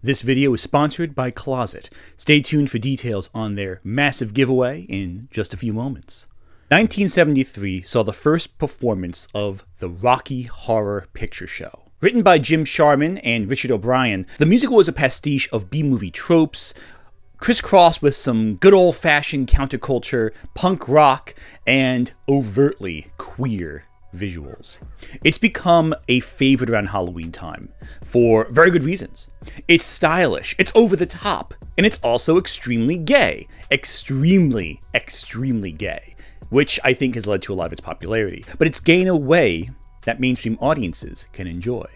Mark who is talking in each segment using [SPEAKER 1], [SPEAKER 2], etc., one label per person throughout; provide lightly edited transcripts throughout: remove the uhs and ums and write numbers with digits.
[SPEAKER 1] This video is sponsored by Closet. Stay tuned for details on their massive giveaway in just a few moments. 1973 saw the first performance of the Rocky Horror Picture Show. Written by Jim Sharman and Richard O'Brien, the musical was a pastiche of B-movie tropes, crisscrossed with some good old-fashioned counterculture, punk rock, and overtly queer visuals. It's become a favorite around Halloween time, for very good reasons. It's stylish, it's over the top, and it's also extremely gay. Extremely gay, which I think has led to a lot of its popularity. But it's gay in a way that mainstream audiences can enjoy.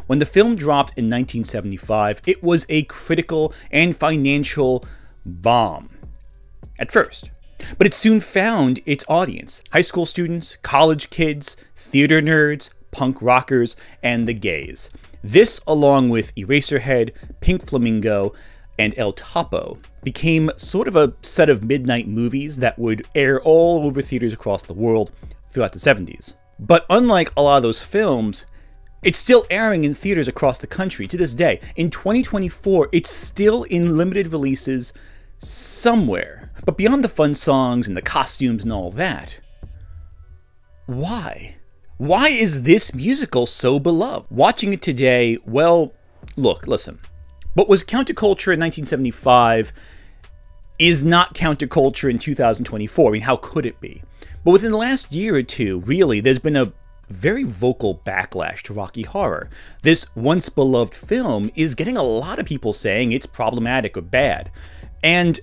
[SPEAKER 1] When the film dropped in 1975, it was a critical and financial bomb at first. But it soon found its audience: high school students, college kids, theater nerds, punk rockers, and the gays. This, along with Eraserhead, Pink Flamingo, and El Topo, became sort of a set of midnight movies that would air all over theaters across the world throughout the 70s. But unlike a lot of those films, it's still airing in theaters across the country to this day. In 2024, it's still in limited releases somewhere. But beyond the fun songs and the costumes and all that, why? Why is this musical so beloved? Watching it today, well, look, listen. What was counterculture in 1975 is not counterculture in 2024. I mean, how could it be? But within the last year or two, really, there's been a very vocal backlash to Rocky Horror. This once beloved film is getting a lot of people saying it's problematic or bad. And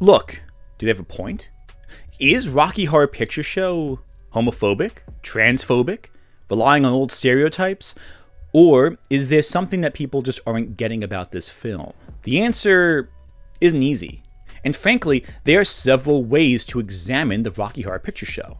[SPEAKER 1] look, do they have a point? Is Rocky Horror Picture Show homophobic, transphobic, relying on old stereotypes? Or is there something that people just aren't getting about this film? The answer isn't easy. And frankly, there are several ways to examine the Rocky Horror Picture Show.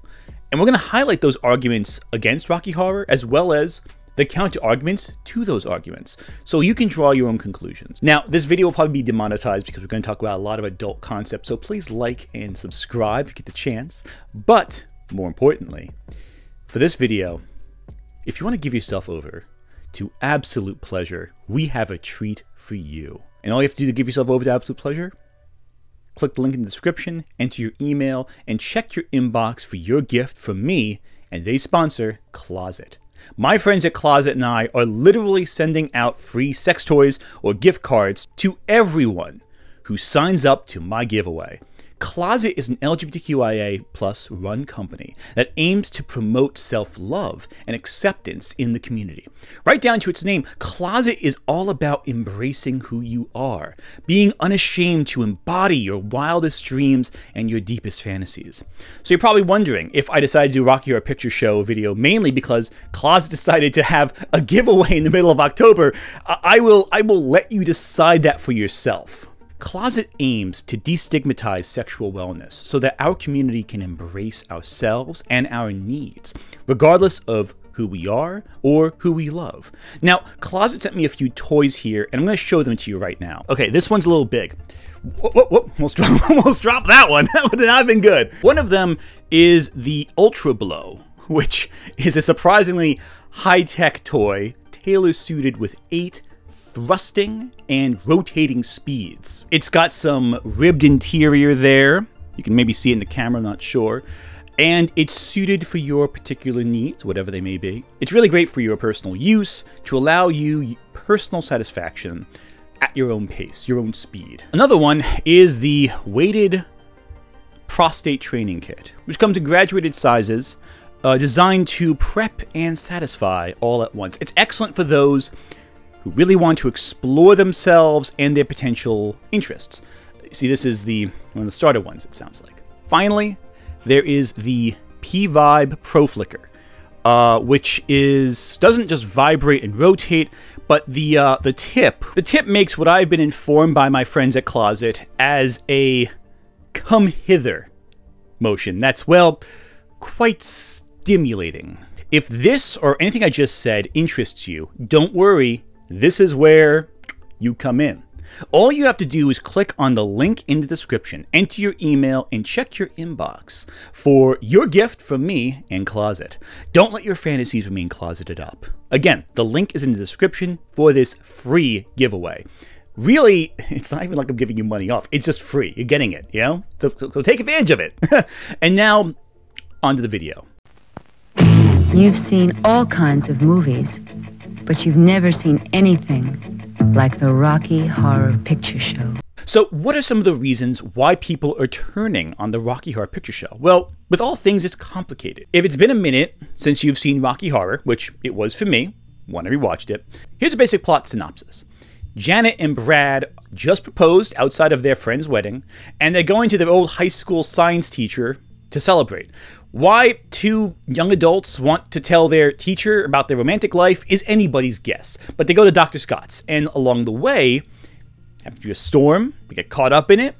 [SPEAKER 1] And we're going to highlight those arguments against Rocky Horror, as well as the counter-arguments to those arguments, so you can draw your own conclusions. Now, this video will probably be demonetized because we're going to talk about a lot of adult concepts, so please like and subscribe if you get the chance. But, more importantly, for this video, if you want to give yourself over to absolute pleasure, we have a treat for you. And all you have to do to give yourself over to absolute pleasure, click the link in the description, enter your email, and check your inbox for your gift from me and today's sponsor, Closet. My friends at Closet and I are literally sending out free sex toys or gift cards to everyone who signs up to my giveaway. Closet is an LGBTQIA plus run company that aims to promote self-love and acceptance in the community. Right down to its name, Closet is all about embracing who you are, being unashamed to embody your wildest dreams and your deepest fantasies. So you're probably wondering if I decided to do Rocky Horror Picture Show video mainly because Closet decided to have a giveaway in the middle of October. I will let you decide that for yourself. Closet aims to destigmatize sexual wellness so that our community can embrace ourselves and our needs, regardless of who we are or who we love. Now, Closet sent me a few toys here, and I'm going to show them to you right now. Okay, this one's a little big. Whoa, almost dropped that one. That would not have been good. One of them is the Ultra Blow, which is a surprisingly high-tech toy tailor-suited with 8 thrusting and rotating speeds. It's got some ribbed interior there. You can maybe see it in the camera, I'm not sure. And it's suited for your particular needs, whatever they may be. It's really great for your personal use to allow you personal satisfaction at your own pace, your own speed. Another one is the weighted prostate training kit, which comes in graduated sizes, designed to prep and satisfy all at once. It's excellent for those who really want to explore themselves and their potential interests. See, this is one of the starter ones, it sounds like. Finally, there is the P-Vibe Pro Flicker, which doesn't just vibrate and rotate, but the tip makes what I've been informed by my friends at Closet as a come hither motion. That's, well, quite stimulating. If this or anything I just said interests you, don't worry. This is where you come in. All you have to do is click on the link in the description, enter your email, and check your inbox for your gift from me and Closet. Don't let your fantasies remain closeted up. Again, the link is in the description for this free giveaway. Really, it's not even like I'm giving you money off. It's just free. You're getting it, you know? So take advantage of it. And now, on to the video.
[SPEAKER 2] You've seen all kinds of movies, but you've never seen anything like the Rocky Horror Picture Show.
[SPEAKER 1] So what are some of the reasons why people are turning on the Rocky Horror Picture Show? Well, with all things, it's complicated. If it's been a minute since you've seen Rocky Horror, which it was for me when I rewatched it, here's a basic plot synopsis. Janet and Brad just proposed outside of their friend's wedding, and they're going to their old high school science teacher to celebrate. Why two young adults want to tell their teacher about their romantic life is anybody's guess. But they go to Dr. Scott's, and along the way, happens to be a storm, they get caught up in it,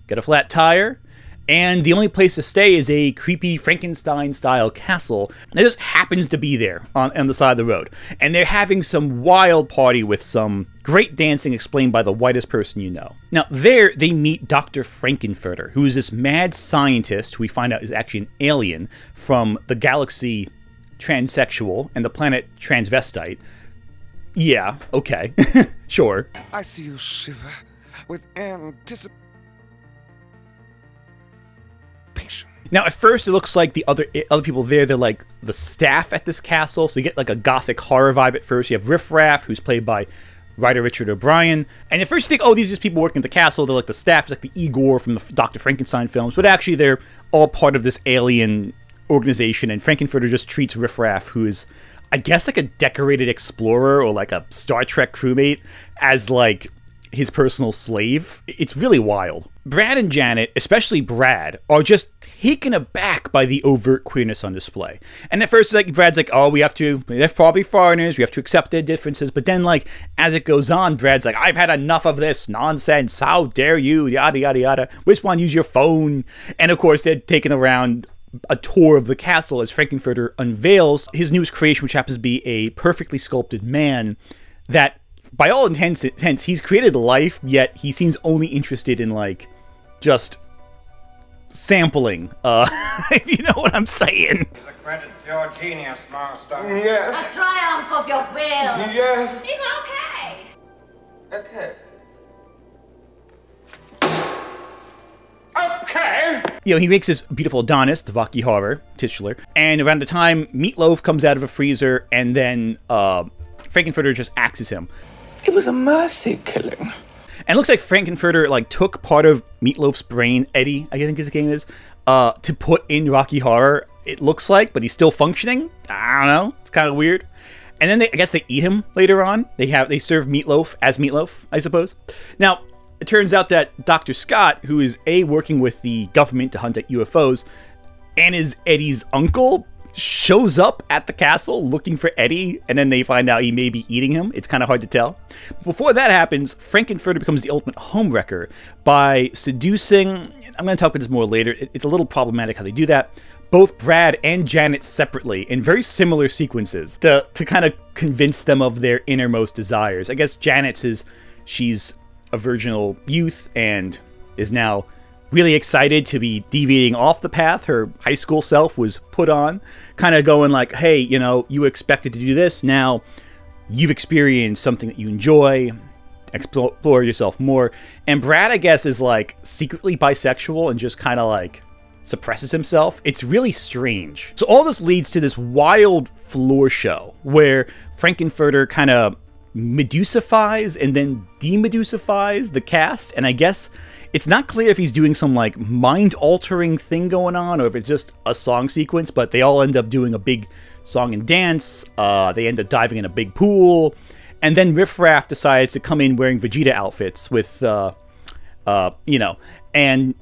[SPEAKER 1] get a flat tire, and the only place to stay is a creepy Frankenstein-style castle that just happens to be there on the side of the road. And they're having some wild party with some great dancing explained by the whitest person you know. Now, there they meet Dr. Frank-N-Furter, who is this mad scientist who we find out is actually an alien from the galaxy Transsexual and the planet Transvestite. Yeah, okay, sure.
[SPEAKER 3] I see you shiver with anticipation.
[SPEAKER 1] Now, at first, it looks like the other people there, they're like the staff at this castle, so you get like a gothic horror vibe at first. You have Riff Raff, who's played by writer Richard O'Brien, and at first you think, oh, these are just people working at the castle, they're like the staff, it's like the Igor from the Dr. Frankenstein films, but actually they're all part of this alien organization, and Frank-N-Furter just treats Riff Raff, who is, I guess, like a decorated explorer or like a Star Trek crewmate, as like his personal slave. It's really wild. Brad and Janet, especially Brad, are just taken aback by the overt queerness on display. And at first, like, Brad's like, oh, they're probably foreigners, we have to accept their differences. But then, like, as it goes on, Brad's like, I've had enough of this nonsense, how dare you, yada, yada, yada. We just want to use your phone. And of course, they're taken around a tour of the castle as Frank-N-Furter unveils his newest creation, which happens to be a perfectly sculpted man that, by all intents, he's created life, yet he seems only interested in, like, just sampling, if you know what I'm saying.
[SPEAKER 4] It's a credit to your genius, master.
[SPEAKER 3] Yes.
[SPEAKER 5] A triumph of your will.
[SPEAKER 3] Yes.
[SPEAKER 5] It's okay.
[SPEAKER 3] Okay. Okay.
[SPEAKER 1] You know, he makes this beautiful Adonis, the Rocky Horror titular, and around the time Meatloaf comes out of a freezer, and then Frank-N-Furter just axes him.
[SPEAKER 3] It was a mercy killing.
[SPEAKER 1] And it looks like Frank-N-Furter like took part of Meatloaf's brain, Eddie, I think his name is, to put in Rocky Horror. It looks like, but he's still functioning. I don't know. It's kind of weird. And then I guess they eat him later on. They serve Meatloaf as Meatloaf, I suppose. Now, it turns out that Dr. Scott, who is working with the government to hunt at UFOs, and is Eddie's uncle, shows up at the castle looking for Eddie, and then they find out he may be eating him. It's kind of hard to tell. Before that happens, Frank-N-Furter becomes the ultimate homewrecker by seducing, I'm going to talk about this more later, it's a little problematic how they do that, both Brad and Janet separately in very similar sequences to kind of convince them of their innermost desires. I guess Janet's is, she's a virginal youth and is now really excited to be deviating off the path her high school self was put on, kind of going like, hey, you know, you expected to do this, now you've experienced something that you enjoy, explore yourself more. And Brad, I guess, is like secretly bisexual and just kind of like suppresses himself. It's really strange. So all this leads to this wild floor show where Frank-N-Furter kind of Medusifies and then demedusifies the cast, and I guess it's not clear if he's doing some like mind-altering thing going on or if it's just a song sequence, but they all end up doing a big song and dance. They end up diving in a big pool, and then Riff Raff decides to come in wearing Vegeta outfits with, you know, and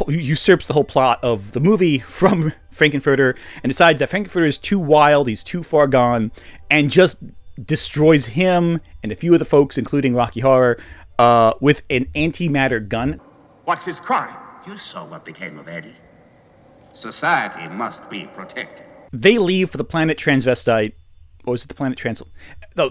[SPEAKER 1] usurps the whole plot of the movie from Frank-N-Furter and decides that Frank-N-Furter is too wild, he's too far gone, and just destroys him and a few of the folks, including Rocky Horror, with an antimatter gun.
[SPEAKER 6] What's his crime?
[SPEAKER 7] You saw what became of Eddie. Society must be protected.
[SPEAKER 1] They leave for the planet Transvestite or is it the planet No,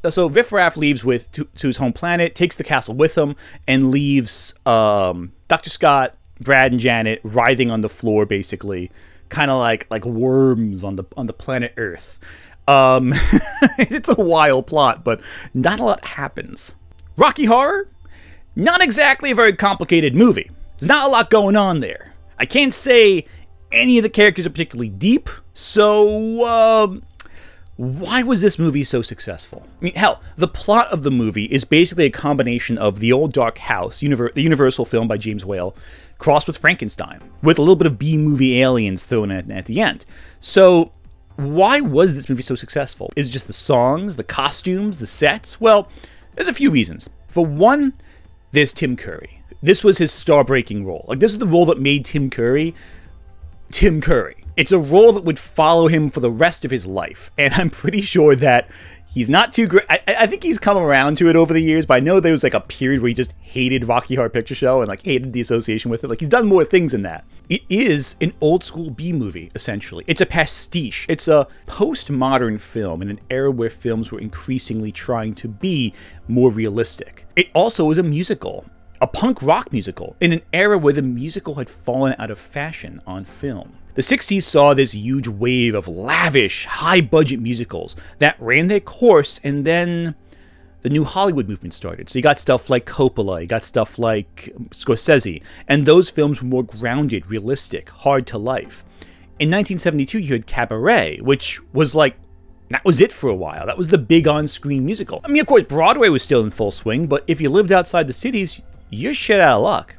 [SPEAKER 1] so Riff Raff leaves to his home planet, takes the castle with him, and leaves Dr. Scott, Brad, and Janet writhing on the floor, basically, kind of like worms on the planet Earth. It's a wild plot, but not a lot happens. Rocky Horror? Not exactly a very complicated movie. There's not a lot going on there. I can't say any of the characters are particularly deep, so why was this movie so successful? I mean, hell, the plot of the movie is basically a combination of The Old Dark House, the Universal film by James Whale, crossed with Frankenstein, with a little bit of B-movie aliens thrown in at the end. So why was this movie so successful? Is it just the songs, the costumes, the sets? Well, there's a few reasons. For one, there's Tim Curry. This was his star-breaking role. Like, this is the role that made Tim Curry Tim Curry. It's a role that would follow him for the rest of his life, and I'm pretty sure that he's not too great. I think he's come around to it over the years, but I know there was like a period where he just hated Rocky Horror Picture Show and like hated the association with it. Like, he's done more things than that. It is an old school B movie, essentially. It's a pastiche. It's a postmodern film in an era where films were increasingly trying to be more realistic. It also is a musical, a punk rock musical, in an era where the musical had fallen out of fashion on film. The 60s saw this huge wave of lavish, high-budget musicals that ran their course, and then the new Hollywood movement started. So you got stuff like Coppola, you got stuff like Scorsese, and those films were more grounded, realistic, hard to life. In 1972, you had Cabaret, which was like, that was it for a while. That was the big on-screen musical. I mean, of course, Broadway was still in full swing, but if you lived outside the cities, you're shit out of luck.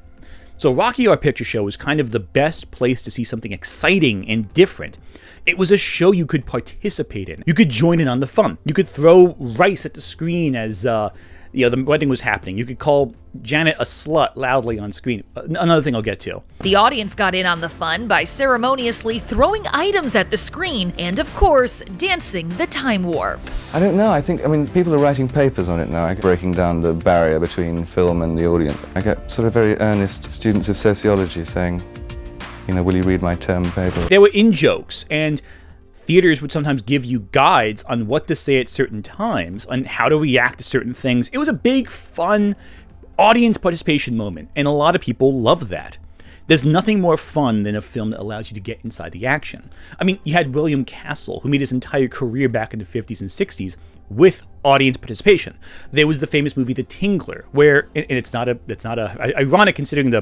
[SPEAKER 1] So Rocky Horror Picture Show was kind of the best place to see something exciting and different. It was a show you could participate in. You could join in on the fun. You could throw rice at the screen as the wedding was happening. You could call Janet a slut loudly on screen. Another thing I'll get to.
[SPEAKER 6] The audience got in on the fun by ceremoniously throwing items at the screen and, of course, dancing the time warp.
[SPEAKER 8] I don't know. I mean, people are writing papers on it now, breaking down the barrier between film and the audience. I get sort of very earnest students of sociology saying, you know, will you read my term paper?
[SPEAKER 1] There were in-jokes, and theaters would sometimes give you guides on what to say at certain times, on how to react to certain things. It was a big, fun audience participation moment, and a lot of people love that. There's nothing more fun than a film that allows you to get inside the action. I mean, you had William Castle, who made his entire career back in the 50s and 60s with audience participation. There was the famous movie The Tingler, where, and it's not ironic considering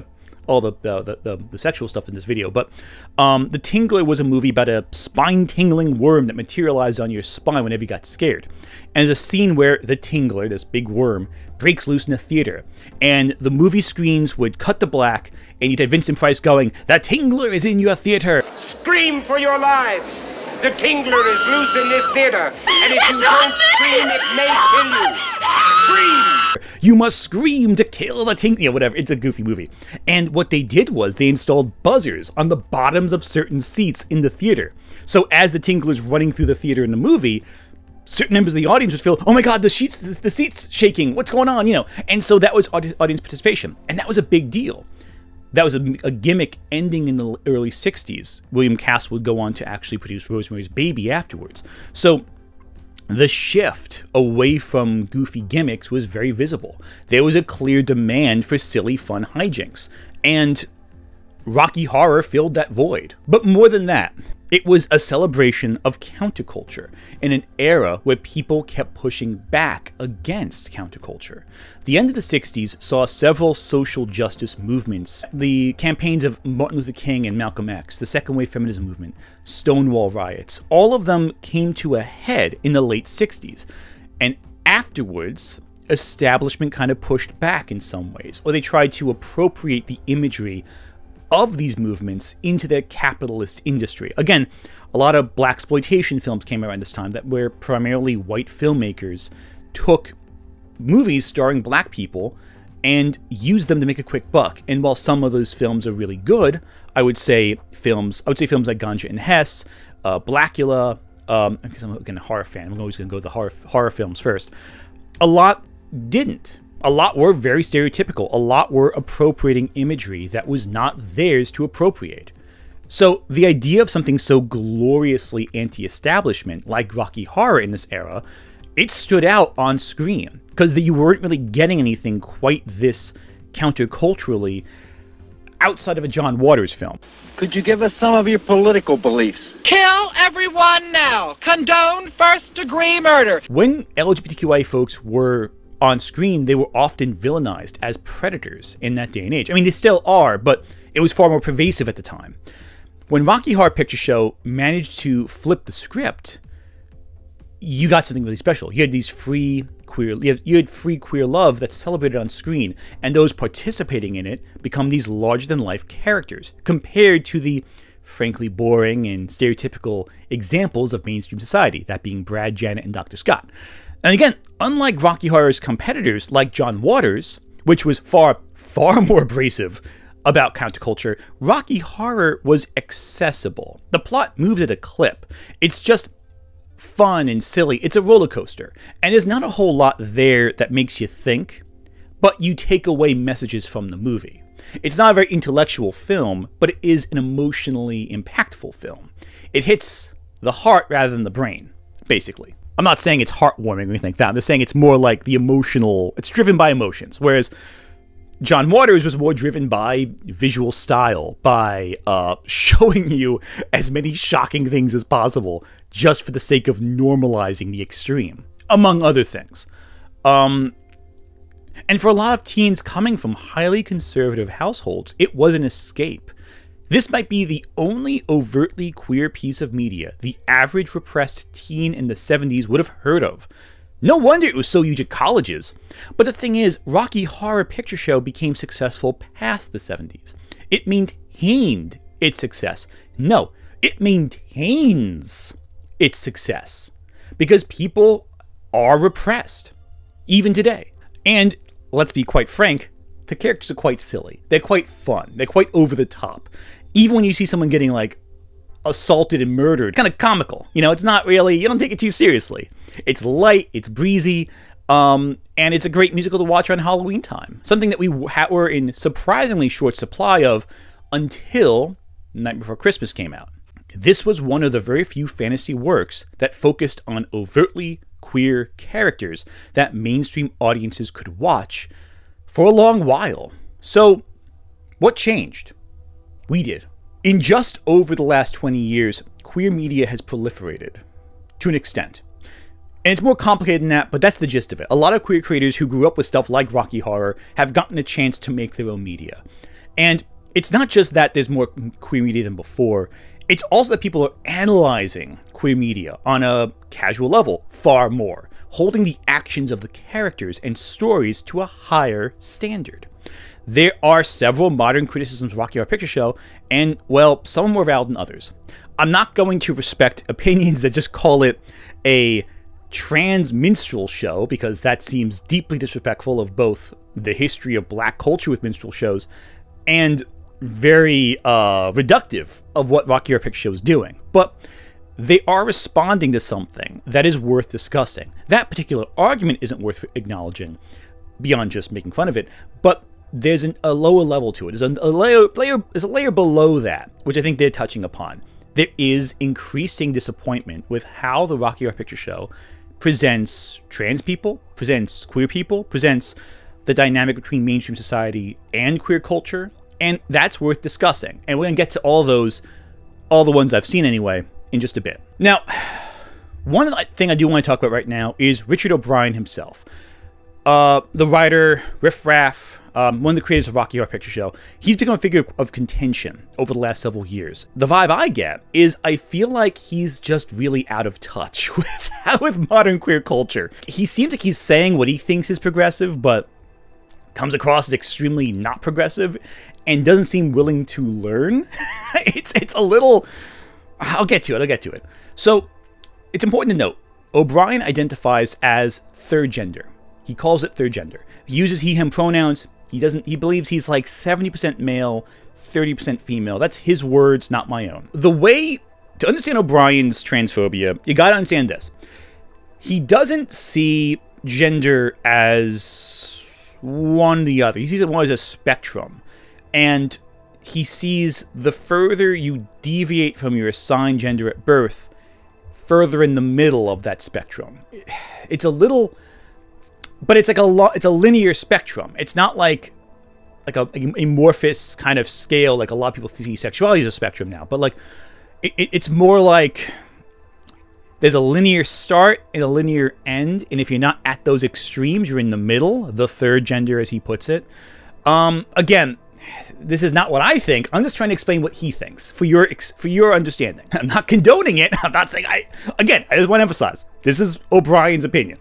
[SPEAKER 1] all the sexual stuff in this video, but The Tingler was a movie about a spine-tingling worm that materialized on your spine whenever you got scared. And there's a scene where the Tingler, this big worm, breaks loose in a theater, and the movie screens would cut to black, and you'd have Vincent Price going, "The Tingler is in your theater."
[SPEAKER 4] Scream for your lives! The Tingler is loose in this theater, and if you don't scream, it may kill you. Scream!
[SPEAKER 1] You must scream to kill the Tingler. Yeah, whatever. It's a goofy movie. And what they did was they installed buzzers on the bottoms of certain seats in the theater. So as the Tingler's running through the theater in the movie, certain members of the audience would feel, "Oh my God, the seat's shaking. What's going on?" You know. And so that was audience participation, and that was a big deal. That was a gimmick ending in the early 60s. William Castle would go on to actually produce Rosemary's Baby afterwards. So the shift away from goofy gimmicks was very visible. There was a clear demand for silly, fun hijinks, and Rocky Horror filled that void. But more than that, it was a celebration of counterculture in an era where people kept pushing back against counterculture. The end of the 60s saw several social justice movements. The campaigns of Martin Luther King and Malcolm X, the second wave feminism movement, Stonewall riots, all of them came to a head in the late 60s. And afterwards, establishment kind of pushed back in some ways, or they tried to appropriate the imagery of these movements into their capitalist industry. Again, a lot of blaxploitation films came around this time that were primarily white filmmakers took movies starring black people and used them to make a quick buck. And while some of those films are really good, I would say films like Ganja and Hess, Blackula, because I'm again a horror fan, I'm always going to go with the horror films first. A lot didn't. A lot were very stereotypical. A lot were appropriating imagery that was not theirs to appropriate. So the idea of something so gloriously anti-establishment like Rocky Horror in this era, it stood out on screen because you weren't really getting anything quite this counterculturally outside of a John Waters film.
[SPEAKER 9] Could you give us some of your political beliefs?
[SPEAKER 10] Kill everyone now! Condone first-degree murder!
[SPEAKER 1] When LGBTQIA folks were on screen, they were often villainized as predators in that day and age. I mean, they still are, but it was far more pervasive at the time. When Rocky Horror Picture Show managed to flip the script, you got something really special. You had these free queer love that's celebrated on screen, and those participating in it become these larger-than-life characters, compared to the frankly boring and stereotypical examples of mainstream society, that being Brad, Janet, and Dr. Scott. And again, unlike Rocky Horror's competitors like John Waters, which was far more abrasive about counterculture, Rocky Horror was accessible. The plot moves at a clip. It's just fun and silly. It's a roller coaster. And there's not a whole lot there that makes you think, but you take away messages from the movie. It's not a very intellectual film, but it is an emotionally impactful film. It hits the heart rather than the brain, basically. I'm not saying it's heartwarming or anything like that. I'm just saying it's more like the emotional, it's driven by emotions, whereas John Waters was more driven by visual style, by showing you as many shocking things as possible, just for the sake of normalizing the extreme, among other things. And for a lot of teens coming from highly conservative households, it was an escape. This might be the only overtly queer piece of media the average repressed teen in the 70s would have heard of. No wonder it was so huge at colleges. But the thing is, Rocky Horror Picture Show became successful past the 70s. It maintained its success. No, it maintains its success. Because people are repressed, even today. And let's be quite frank, the characters are quite silly. They're quite fun. They're quite over the top. Even when you see someone getting, like, assaulted and murdered, kind of comical. You know, it's not really, you don't take it too seriously. It's light, it's breezy, and it's a great musical to watch around Halloween time. Something that we were in surprisingly short supply of until Night Before Christmas came out. This was one of the very few fantasy works that focused on overtly queer characters that mainstream audiences could watch for a long while. So, what changed? We did. In just over the last 20 years, queer media has proliferated, to an extent. And it's more complicated than that, but that's the gist of it. A lot of queer creators who grew up with stuff like Rocky Horror have gotten a chance to make their own media. And it's not just that there's more queer media than before, it's also that people are analyzing queer media on a casual level far more, holding the actions of the characters and stories to a higher standard. There are several modern criticisms of Rocky Horror Picture Show, and, well, some are more valid than others. I'm not going to respect opinions that just call it a trans minstrel show, because that seems deeply disrespectful of both the history of black culture with minstrel shows and very reductive of what Rocky Horror Picture Show is doing. But they are responding to something that is worth discussing. That particular argument isn't worth acknowledging beyond just making fun of it, but there's a lower level to it. There's a layer below that, which I think they're touching upon. There is increasing disappointment with how the Rocky Horror Picture Show presents trans people, presents queer people, presents the dynamic between mainstream society and queer culture, and that's worth discussing. And we're going to get to all the ones I've seen anyway, in just a bit. Now, one thing I do want to talk about right now is Richard O'Brien himself. The writer, Riff Raff, one of the creators of Rocky Horror Picture Show, he's become a figure of contention over the last several years. The vibe I get is I feel like he's just really out of touch with modern queer culture. He seems like he's saying what he thinks is progressive, but comes across as extremely not progressive and doesn't seem willing to learn. It's a little... I'll get to it. So, it's important to note, O'Brien identifies as third gender. He calls it third gender. He uses he, him pronouns. He believes he's like 70% male, 30% female. That's his words, not my own. The way to understand O'Brien's transphobia, you gotta understand this. He doesn't see gender as one or the other. He sees it more as a spectrum. And he sees the further you deviate from your assigned gender at birth, further in the middle of that spectrum. It's a little, but it's like it's a linear spectrum. It's not like a amorphous kind of scale like a lot of people see sexuality as a spectrum now. But like, it's more like there's a linear start and a linear end, and if you're not at those extremes, you're in the middle, the third gender, as he puts it. Again, this is not what I think. I'm just trying to explain what he thinks for your understanding. I'm not condoning it. I'm not saying I just want to emphasize this is O'Brien's opinion.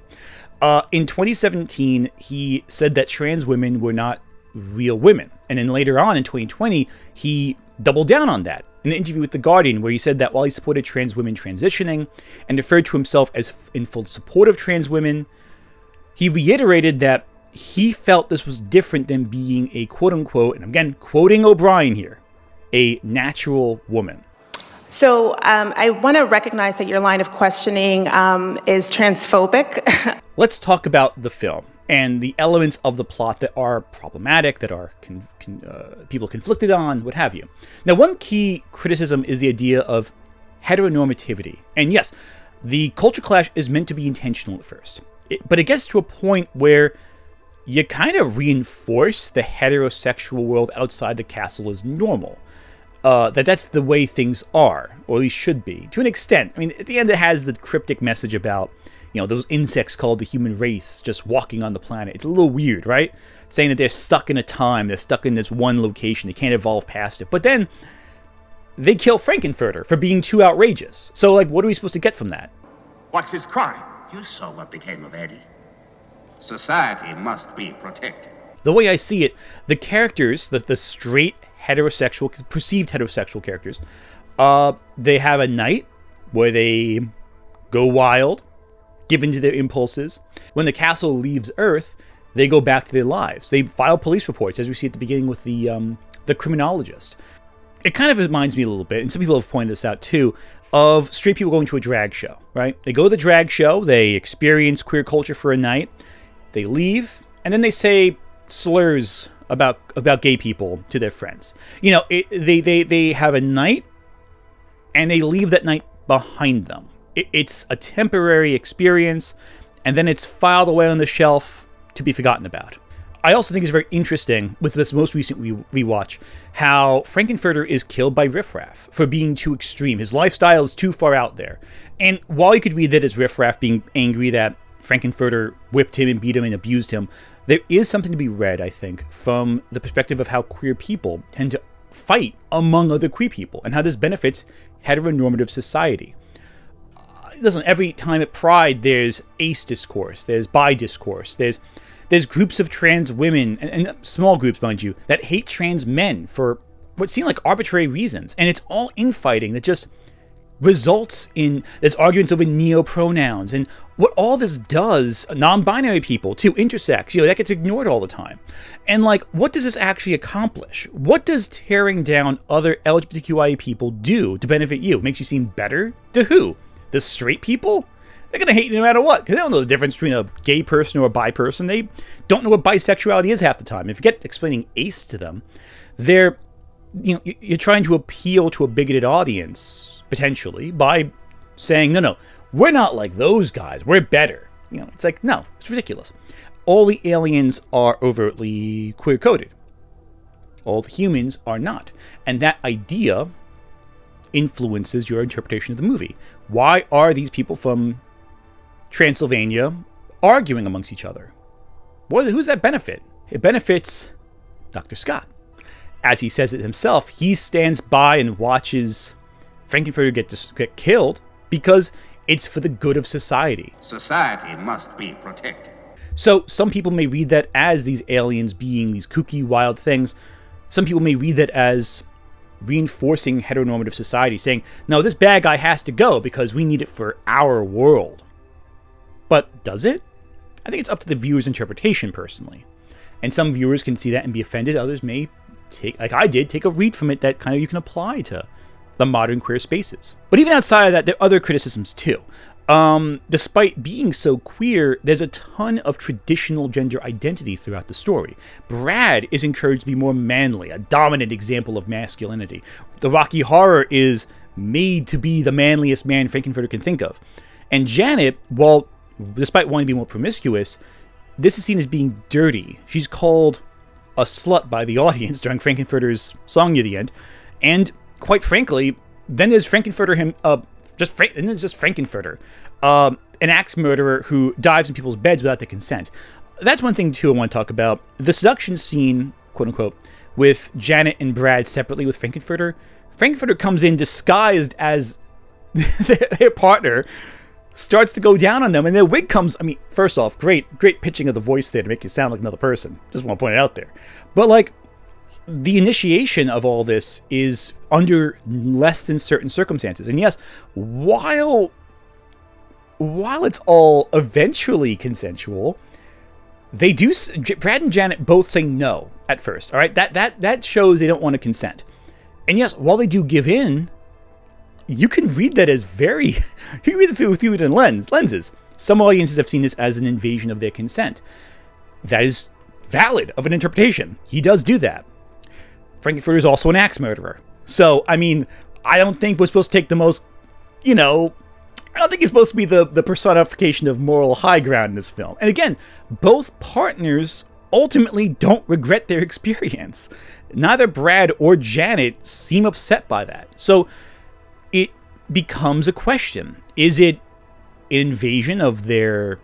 [SPEAKER 1] In 2017, he said that trans women were not real women, and then later on in 2020, he doubled down on that in an interview with The Guardian, where he said that while he supported trans women transitioning and referred to himself as in full support of trans women, he reiterated that he felt this was different than being a quote-unquote, and again, quoting O'Brien here, a natural woman.
[SPEAKER 11] So I want to recognize that your line of questioning is transphobic.
[SPEAKER 1] Let's talk about the film and the elements of the plot that are problematic, that are people conflicted on, what have you. Now, one key criticism is the idea of heteronormativity. And yes, the culture clash is meant to be intentional at first, but it gets to a point where you kind of reinforce the heterosexual world outside the castle as normal. That's the way things are, or at least should be, to an extent. I mean, at the end it has the cryptic message about, you know, those insects called the human race just walking on the planet. It's a little weird, right? Saying that they're stuck in a time, they're stuck in this one location, they can't evolve past it. But then they kill Frank-N-Furter for being too outrageous. So, like, what are we supposed to get from that?
[SPEAKER 7] What's his crime? You saw what became of Eddie. Society must be protected.
[SPEAKER 1] The way I see it, the characters, the straight heterosexual, perceived heterosexual characters, they have a night where they go wild, give in to their impulses. When the castle leaves Earth, they go back to their lives. They file police reports, as we see at the beginning with the criminologist. It kind of reminds me a little bit, and some people have pointed this out too, of straight people going to a drag show, right? They go to the drag show, they experience queer culture for a night, they leave, and then they say slurs about gay people to their friends. You know, they have a night, and they leave that night behind them. It's a temporary experience, and then it's filed away on the shelf to be forgotten about. I also think it's very interesting, with this most recent rewatch, how Frank-N-Furter is killed by riffraff for being too extreme. His lifestyle is too far out there. And while you could read that as riffraff being angry that Frank-N-Furter whipped him and beat him and abused him, there is something to be read, I think, from the perspective of how queer people tend to fight among other queer people, and how this benefits heteronormative society. Listen, every time at Pride, there's ace discourse, there's bi discourse, there's groups of trans women, and small groups, mind you, that hate trans men for what seem like arbitrary reasons. And it's all infighting that just results in, there's arguments over neo-pronouns. And what all this does, non-binary people, too, intersex, you know, that gets ignored all the time. And like, what does this actually accomplish? What does tearing down other LGBTQIA people do to benefit you? It makes you seem better? To who? The straight people? They're going to hate you no matter what, because they don't know the difference between a gay person or a bi person. They don't know what bisexuality is half the time. If you get explaining ace to them, they're, you know, you're trying to appeal to a bigoted audience, potentially, by saying, no, we're not like those guys, we're better. You know, it's like, no, it's ridiculous. All the aliens are overtly queer-coded. All the humans are not. And that idea influences your interpretation of the movie. Why are these people from Transylvania arguing amongst each other? Who's that benefit? It benefits Dr. Scott. As he says it himself, he stands by and watches Frank-N-Furter get killed because it's for the good of society.
[SPEAKER 7] Society must be protected.
[SPEAKER 1] So some people may read that as these aliens being these kooky, wild things. Some people may read that as reinforcing heteronormative society, saying, no, this bad guy has to go because we need it for our world. But does it? I think it's up to the viewer's interpretation, personally. And some viewers can see that and be offended. Others may take, like I did, take a read from it that kind of you can apply to the modern queer spaces. But even outside of that, there are other criticisms too. despite being so queer, there's a ton of traditional gender identity throughout the story. Brad is encouraged to be more manly, a dominant example of masculinity. The Rocky Horror is made to be the manliest man Frank-N-Furter can think of. And Janet, well, despite wanting to be more promiscuous, this is seen as being dirty. She's called a slut by the audience during Frank-N-Furter's song near the end. And quite frankly, then there's Frank-N-Furter just Frank-N-Furter, an axe murderer who dives in people's beds without their consent. That's one thing, too, I want to talk about. The seduction scene, quote-unquote, with Janet and Brad separately with Frank-N-Furter. Frank-N-Furter comes in disguised as their partner, starts to go down on them, and their wig comes... I mean, first off, great pitching of the voice there to make you sound like another person. Just want to point it out there. But, like, the initiation of all this is under less than certain circumstances. And yes, while it's all eventually consensual, they do... Brad and Janet both say no at first, all right? That shows they don't want to consent. And yes, while they do give in, you can read that as very... you can read it through different lenses. Some audiences have seen this as an invasion of their consent. That is valid of an interpretation. He does do that. Frank-N-Furter is also an axe murderer. So, I mean, I don't think we're supposed to take the most, I don't think he's supposed to be the personification of moral high ground in this film. And again, both partners ultimately don't regret their experience. Neither Brad or Janet seem upset by that. So, it becomes a question. Is it an invasion of their,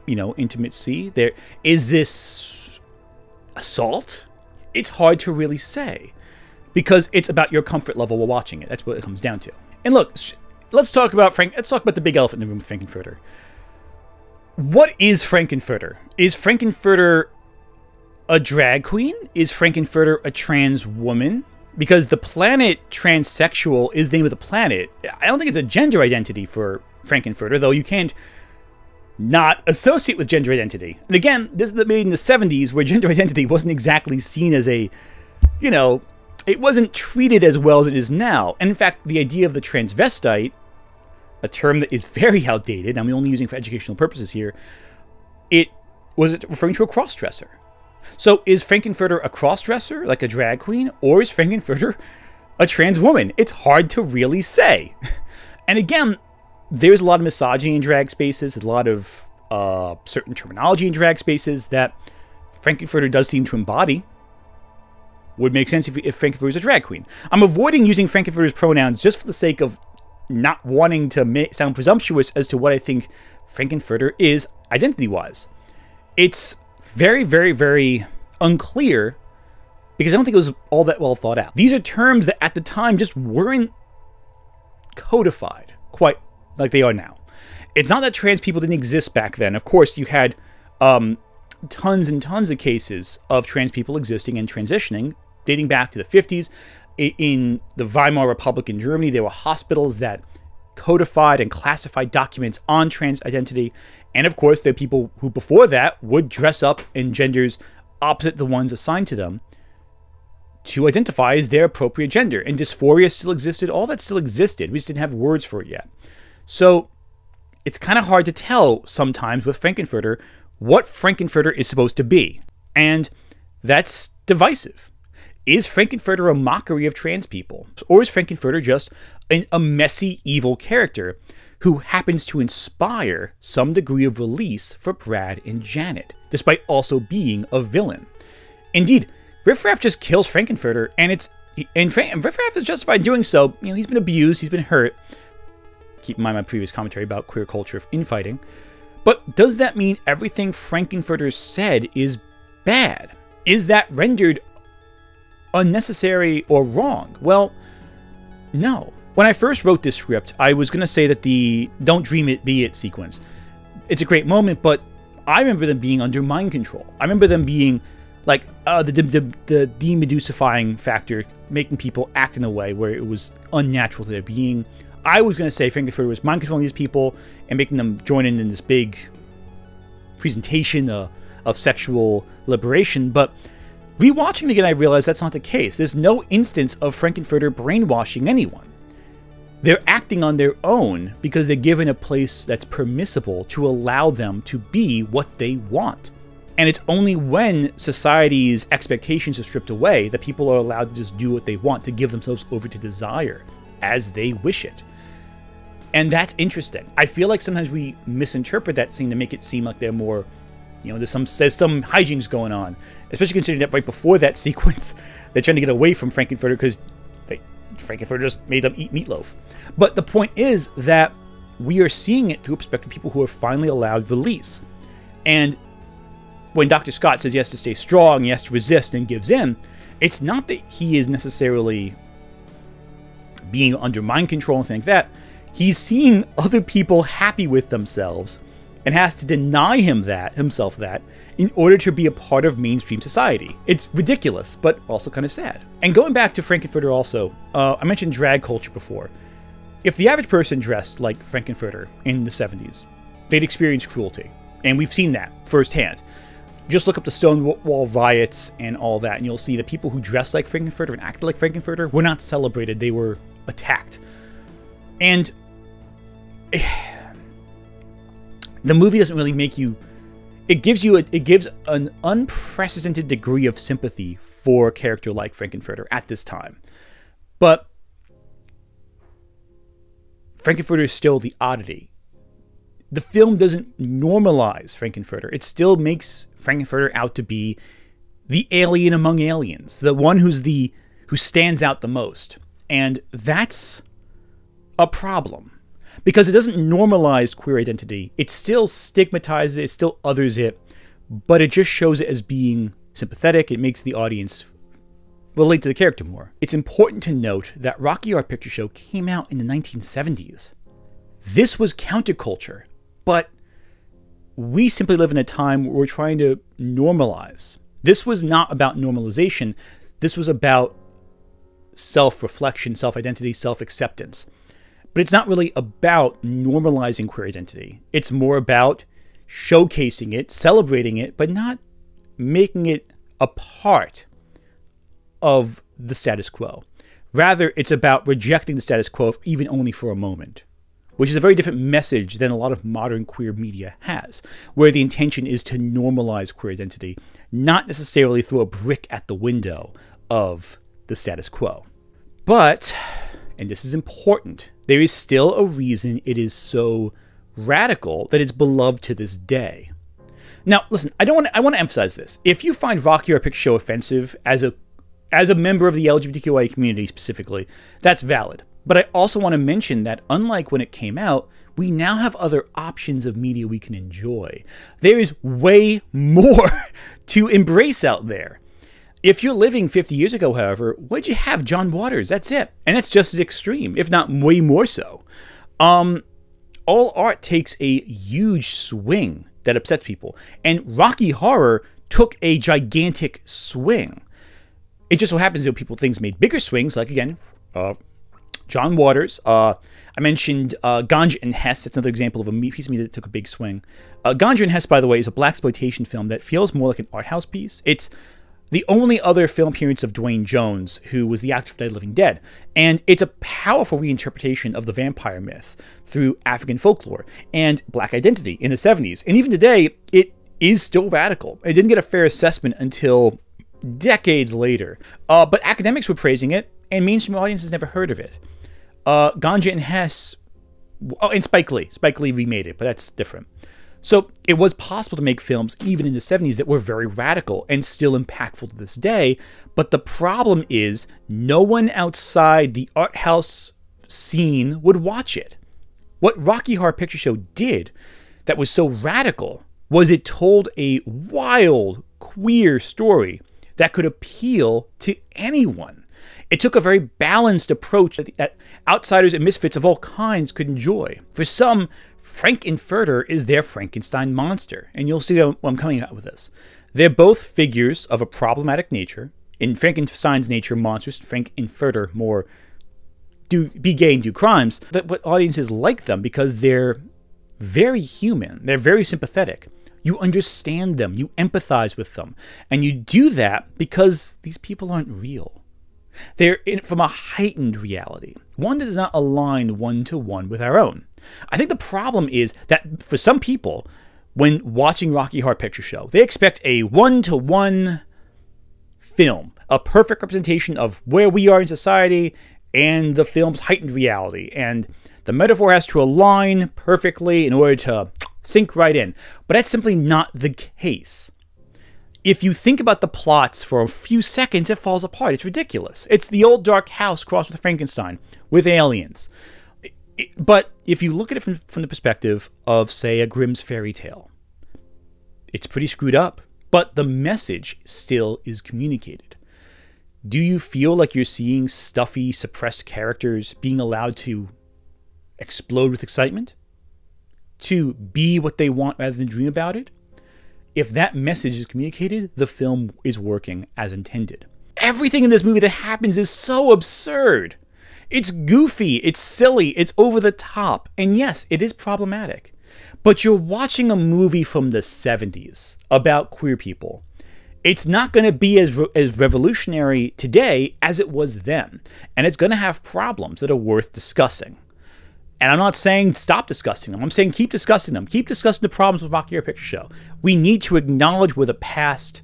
[SPEAKER 1] intimacy? Is this assault? It's hard to really say, because it's about your comfort level while watching it. That's what it comes down to. And look, let's talk about the big elephant in the room with Frank-N-Furter. What is Frank-N-Furter? Is Frank-N-Furter a drag queen? Is Frank-N-Furter a trans woman? Because the planet transsexual is the name of the planet. I don't think it's a gender identity for Frank-N-Furter, though you can't not associate with gender identity. And again, this is made in the 70s, where gender identity wasn't exactly seen as a, it wasn't treated as well as it is now. And in fact, the idea of the transvestite, a term that is very outdated, I'm only using it for educational purposes here, it was referring to a cross-dresser. So is Frank-N-Furter a cross-dresser, like a drag queen, or is Frank-N-Furter a trans woman? It's hard to really say. And again, there's a lot of misogyny in drag spaces, there's a lot of certain terminology in drag spaces that Frank-N-Furter does seem to embody. Would make sense if Frank-N-Furter is a drag queen. I'm avoiding using Frank-N-Furter's pronouns just for the sake of not wanting to sound presumptuous as to what I think Frank-N-Furter is identity-wise. It's very, very, very unclear, because I don't think it was all that well thought out. These are terms that at the time just weren't codified quite like they are now. It's not that trans people didn't exist back then. Of course, you had tons and tons of cases of trans people existing and transitioning, dating back to the 50s. In the Weimar Republic in Germany, there were hospitals that codified and classified documents on trans identity. And of course, there are people who before that would dress up in genders opposite the ones assigned to them to identify as their appropriate gender. And dysphoria still existed. All that still existed. We just didn't have words for it yet. So it's kind of hard to tell sometimes with Frank-N-Furter what Frank-N-Furter is supposed to be. And that's divisive. Is Frank-N-Furter a mockery of trans people? Or is Frank-N-Furter just a messy, evil character who happens to inspire some degree of release for Brad and Janet, despite also being a villain? Indeed, Riff Raff just kills Frank-N-Furter, and Riff Raff is justified in doing so. He's been abused, he's been hurt. Keep in mind my previous commentary about queer culture of infighting. But does that mean everything Frank-N-Furter said is bad? Is that rendered unnecessary or wrong? Well, no. When I first wrote this script, I was going to say that the "don't dream it, be it" sequence, it's a great moment, but I remember them being under mind control. I remember them being like the demedusifying factor, making people act in a way where it was unnatural to their being. I was going to say Frank-N-Furter was mind controlling these people and making them join in this big presentation of sexual liberation, but rewatching it again, I realized that's not the case. There's no instance of Frank-N-Furter brainwashing anyone. They're acting on their own because they're given a place that's permissible to allow them to be what they want. And it's only when society's expectations are stripped away that people are allowed to just do what they want, to give themselves over to desire as they wish it. And that's interesting. I feel like sometimes we misinterpret that scene to make it seem like they're more, you know, there's some hijinks going on. Especially considering that right before that sequence, they're trying to get away from Frank-N-Furter because Frank-N-Furter just made them eat meatloaf. But the point is that we are seeing it through a perspective of people who are finally allowed release. And when Dr. Scott says he has to stay strong, he has to resist and gives in, it's not that he is necessarily being under mind control and things like that. He's seeing other people happy with themselves and has to deny himself that in order to be a part of mainstream society. It's ridiculous, but also kind of sad. And going back to Frank-N-Furter also, I mentioned drag culture before. If the average person dressed like Frank-N-Furter in the 70s, they'd experience cruelty. And we've seen that firsthand. Just look up the Stonewall riots and all that, and you'll see that people who dressed like Frank-N-Furter and acted like Frank-N-Furter were not celebrated, they were attacked. And the movie doesn't really make you... It gives an unprecedented degree of sympathy for a character like Frank-N-Furter at this time. But Frank-N-Furter is still the oddity. The film doesn't normalize Frank-N-Furter. It still makes Frank-N-Furter out to be the alien among aliens, the one who stands out the most. And that's a problem, because it doesn't normalize queer identity. It still stigmatizes it, it still others it, but it just shows it as being sympathetic. It makes the audience relate to the character more. It's important to note that Rocky Horror Picture Show came out in the 1970s. This was counterculture, but we simply live in a time where we're trying to normalize. This was not about normalization. This was about self-reflection, self-identity, self-acceptance. But it's not really about normalizing queer identity. It's more about showcasing it, celebrating it, but not making it a part of the status quo. Rather, it's about rejecting the status quo, even only for a moment, which is a very different message than a lot of modern queer media has, where the intention is to normalize queer identity, not necessarily throw a brick at the window of the status quo. But, and this is important, there is still a reason it is so radical that it's beloved to this day. Now, listen, I want to emphasize this. If you find Rocky Horror Picture Show offensive as a member of the LGBTQIA community specifically, that's valid. But I also want to mention that unlike when it came out, we now have other options of media we can enjoy. There is way more to embrace out there. If you're living 50 years ago, however, what'd you have? John Waters, that's it. And that's just as extreme, if not way more so. All art takes a huge swing that upsets people. And Rocky Horror took a gigantic swing. It just so happens that things made bigger swings, like, again, John Waters. I mentioned Ganja and Hess. That's another example of a piece of media that took a big swing. Ganja and Hess, by the way, is a blaxploitation film that feels more like an art house piece. It's the only other film appearance of Dwayne Jones, who was the actor for Dead Living Dead. And it's a powerful reinterpretation of the vampire myth through African folklore and black identity in the 70s. And even today, it is still radical. It didn't get a fair assessment until decades later. But academics were praising it, and mainstream audiences never heard of it. Ganja and Hess, and Spike Lee. Spike Lee remade it, but that's different. So it was possible to make films even in the 70s that were very radical and still impactful to this day. But the problem is no one outside the art house scene would watch it. What Rocky Horror Picture Show did that was so radical was it told a wild, queer story that could appeal to anyone. It took a very balanced approach that outsiders and misfits of all kinds could enjoy. For some, Frank-N-Furter is their Frankenstein monster, and you'll see where I'm coming at with this. They're both figures of a problematic nature. In Frankenstein's nature, monstrous. Frank-N-Furter, more be gay and do crimes. But audiences like them because they're very human. They're very sympathetic. You understand them. You empathize with them. And you do that because these people aren't real. They're from a heightened reality, one that does not align one-to-one with our own. I think the problem is that for some people, when watching Rocky Horror Picture Show, they expect a one-to-one film, a perfect representation of where we are in society and the film's heightened reality. And the metaphor has to align perfectly in order to sink right in. But that's simply not the case. If you think about the plots for a few seconds, it falls apart. It's ridiculous. It's the old dark house crossed with Frankenstein, with aliens. But if you look at it from the perspective of, say, a Grimm's fairy tale, it's pretty screwed up, but the message still is communicated. Do you feel like you're seeing stuffy, suppressed characters being allowed to explode with excitement? To be what they want rather than dream about it? If that message is communicated, the film is working as intended. Everything in this movie that happens is so absurd. It's goofy, it's silly, it's over the top, and yes, it is problematic. But you're watching a movie from the 70s about queer people. It's not going to be as revolutionary today as it was then, and it's going to have problems that are worth discussing. And I'm not saying stop discussing them. I'm saying keep discussing them. Keep discussing the problems with Rocky Horror Picture Show. We need to acknowledge where the past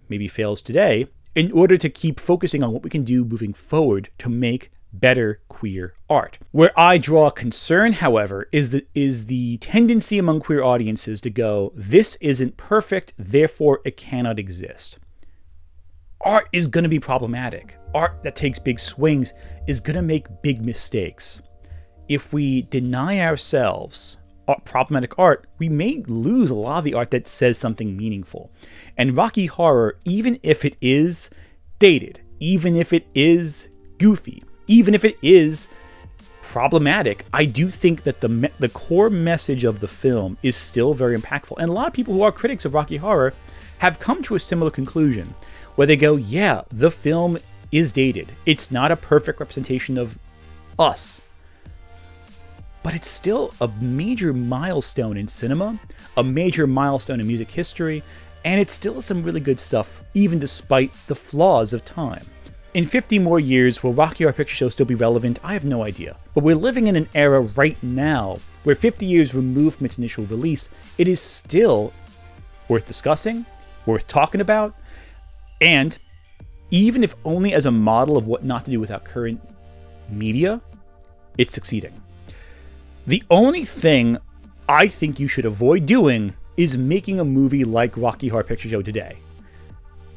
[SPEAKER 1] maybe fails today in order to keep focusing on what we can do moving forward to make better queer art. Where I draw concern, however, is the tendency among queer audiences to go, this isn't perfect, therefore it cannot exist. Art is going to be problematic. Art that takes big swings is going to make big mistakes. If we deny ourselves problematic art, we may lose a lot of the art that says something meaningful. And Rocky Horror, even if it is dated, even if it is goofy, even if it is problematic, I do think that the core message of the film is still very impactful. And a lot of people who are critics of Rocky Horror have come to a similar conclusion, where they go, yeah, the film is dated. It's not a perfect representation of us. But it's still a major milestone in cinema, a major milestone in music history, and it still has some really good stuff, even despite the flaws of time. In 50 more years, will Rocky Horror Picture Show still be relevant? I have no idea. But we're living in an era right now where 50 years removed from its initial release, it is still worth discussing, worth talking about, and even if only as a model of what not to do with our current media, it's succeeding. The only thing I think you should avoid doing is making a movie like Rocky Horror Picture Show today.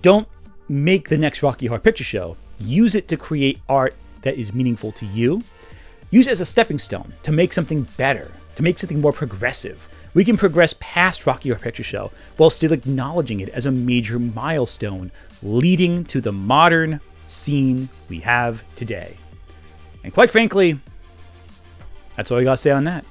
[SPEAKER 1] Don't make the next Rocky Horror Picture Show. Use it to create art that is meaningful to you. Use it as a stepping stone to make something better, to make something more progressive. We can progress past Rocky Horror Picture Show while still acknowledging it as a major milestone leading to the modern scene we have today. And quite frankly, that's all I gotta say on that.